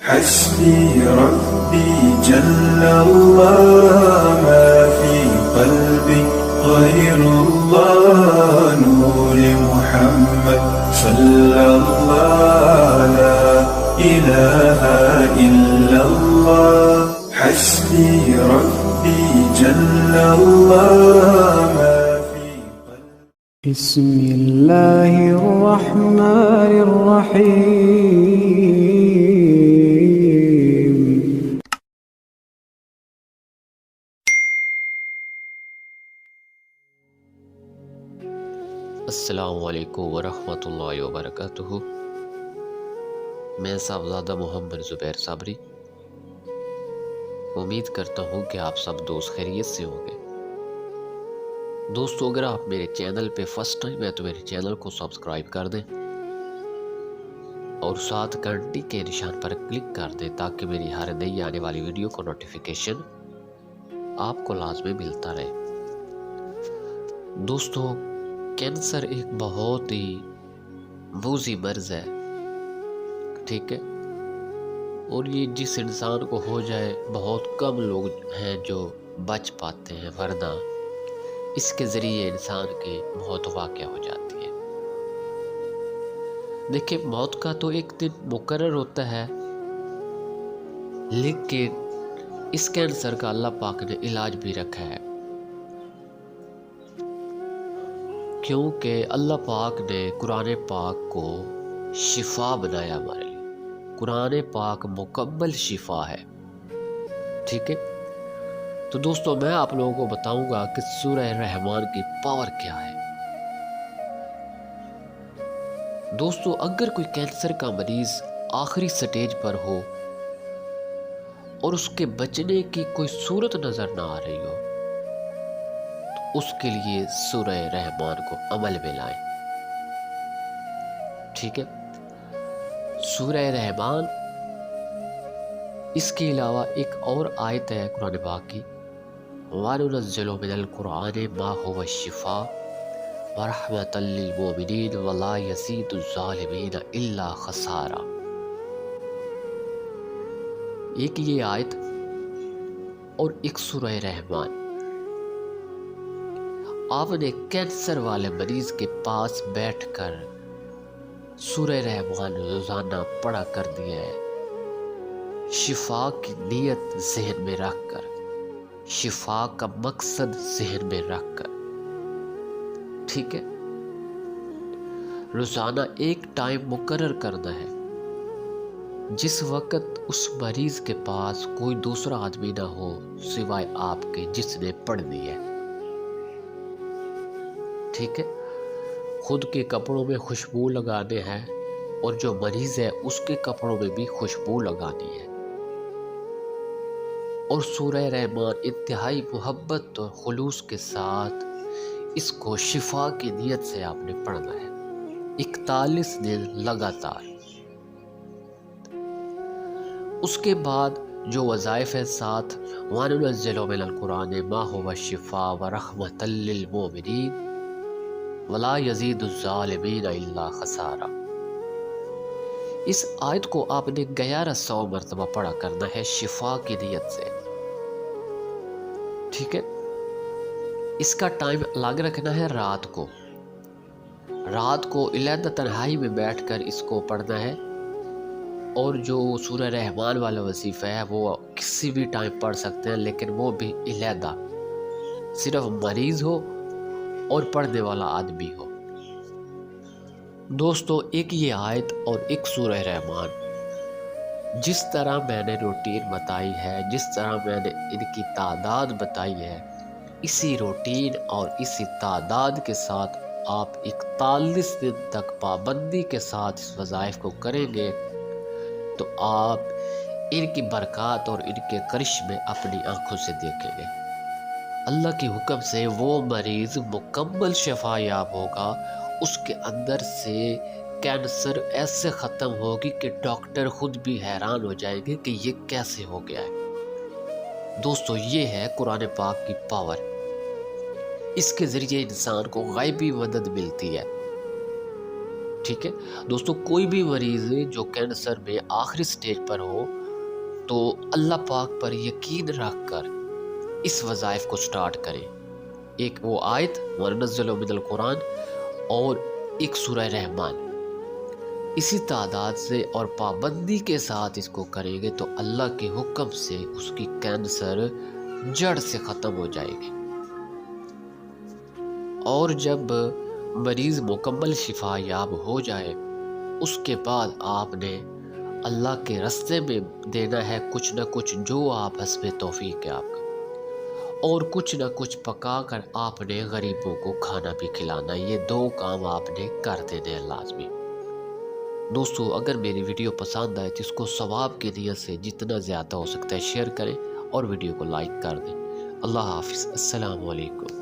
حسبي ربي جل الله ما في قلبي غير الله نور محمد صلى الله لا إله إلا الله حسبي ربي جل الله ما في قلبي بسم الله الرحمن الرحيم السلام علیکم ورحمۃ اللہ وبرکاتہ۔ میں صاحبزادہ محمد زبیر صابری امید کرتا ہوں کہ آپ سب دوست خیریت سے ہوں گے۔ دوستو، اگر آپ میرے چینل پہ فرسٹ ٹائم ہے تو میرے چینل کو سبسکرائب کر دیں اور ساتھ گھنٹی کے نشان پر کلک کر دیں تاکہ میری ہر نئی آنے والی ویڈیو کو نوٹیفیکیشن آپ کو لازمی ملتا رہے۔ دوستو، کینسر ایک بہت ہی موذی مرض ہے، ٹھیک ہے، اور یہ جس انسان کو ہو جائے بہت کم لوگ ہیں جو بچ پاتے ہیں، ورنہ اس کے ذریعے انسان کی موت واقع ہو جاتی ہے۔ دیکھیں، موت کا تو ایک دن مقرر ہوتا ہے، لیکن اس کینسر کا اللہ پاک نے علاج بھی رکھا ہے، کیونکہ اللہ پاک نے قرآن پاک کو شفا بنایا ہمارے لیے۔ قرآن پاک مکمل شفا ہے، ٹھیک ہے۔ تو دوستو، میں آپ لوگوں کو بتاؤں گا کہ سورہ رحمان کی پاور کیا ہے۔ دوستو، اگر کوئی کینسر کا مریض آخری سٹیج پر ہو اور اس کے بچنے کی کوئی صورت نظر نہ آ رہی ہو تو اس کے لیے سورہ رحمان کو عمل میں لائیں، ٹھیک ہے۔ سورہ رحمان، اس کے علاوہ ایک اور آیت ہے قرآن پاک کی، وَنُنَزِّلُ مِنَ الْقُرْآنِ مَا هُوَ شِفَاءٌ وَرَحْمَةً لِّلْمُؤْمِنِينَ وَلَا يَزِيدُ الظَّالِمِينَ إِلَّا خَسَارًا۔ ایک یہ آیت اور ایک سورہ رحمان، آپ نے کینسر والے مریض کے پاس بیٹھ کر سورہ رحمان روزانہ پڑھا کر دیا ہے، شفا کی نیت ذہن میں رکھ کر، شفا کا مقصد ذہن میں رکھ کر، ٹھیک ہے۔ روزانہ ایک ٹائم مقرر کرنا ہے جس وقت اس مریض کے پاس کوئی دوسرا آدمی نہ ہو سوائے آپ کے جس نے پڑھنی ہے، ٹھیک ہے۔ خود کے کپڑوں میں خوشبو لگانے ہیں اور جو مریض ہے اس کے کپڑوں میں بھی خوشبو لگانی ہے، اور سورہ رحمان انتہائی محبت اور خلوص کے ساتھ اس کو شفا کی نیت سے آپ نے پڑھنا ہے 41 دن لگاتار۔ اس کے بعد جو وظائف ہے ساتھ، وَنُنَزِّلُ مِنَ الْقُرْآنِ مَا هُوَ شِفَاءٌ وَرَحْمَةً لِّلْمُؤْمِنِينَ وَلَا يَزِيدُ الظَّالِمِينَ إِلَّا خَسَارًا۔ اس آیت کو آپ نے 1100 مرتبہ پڑھا کرنا ہے شفا کی نیت سے، ٹھیک ہے۔ اس کا ٹائم الگ رکھنا ہے رات کو علیحدہ تنہائی میں بیٹھ کر اس کو پڑھنا ہے، اور جو سورہ رحمان والا وظیفہ ہے وہ کسی بھی ٹائم پڑھ سکتے ہیں، لیکن وہ بھی علیحدہ، صرف مریض ہو اور پڑھنے والا آدمی ہو۔ دوستو، ایک یہ آیت اور ایک سورہ رحمان، جس طرح میں نے روٹین بتائی ہے، جس طرح میں نے ان کی تعداد بتائی ہے، اسی روٹین اور اسی تعداد کے ساتھ آپ 41 دن تک پابندی کے ساتھ اس وظائف کو کریں گے تو آپ ان کی برکات اور ان کے کرشمے اپنی آنکھوں سے دیکھیں گے۔ اللہ کے حکم سے وہ مریض مکمل شفا یاب ہوگا، اس کے اندر سے کینسر ایسے ختم ہوگی کہ ڈاکٹر خود بھی حیران ہو جائیں گے کہ یہ کیسے ہو گیا ہے۔ دوستو، یہ ہے قرآن پاک کی پاور، اس کے ذریعے انسان کو غیبی مدد ملتی ہے، ٹھیک ہے دوستو، کوئی بھی مریض جو کینسر میں آخری سٹیج پر ہو تو اللہ پاک پر یقین رکھ کر اس وظائف کو سٹارٹ کرے. ایک وہ آیت وَنُنَزِّلُ مِنَ الْقُرْآنِ اور ایک سورہ رحمان، اسی تعداد سے اور پابندی کے ساتھ اس کو کریں گے تو اللہ کے حکم سے اس کی کینسر جڑ سے ختم ہو جائے گی. اور جب مریض مکمل شفا یاب ہو جائے اس کے بعد آپ نے اللہ کے راستے میں دینا ہے کچھ نہ کچھ جو آپ حسب توفیق ہے آپ کا، اور کچھ نہ کچھ پکا کر آپ نے غریبوں کو کھانا بھی کھلانا. یہ 2 کام آپ نے کر دینے ہیں لازمی. دوستو اگر میری ویڈیو پسند آئے تو اس کو ثواب کی نیت سے جتنا زیادہ ہو سکتا ہے شیئر کریں اور ویڈیو کو لائک کر دیں. اللہ حافظ. السلام علیکم.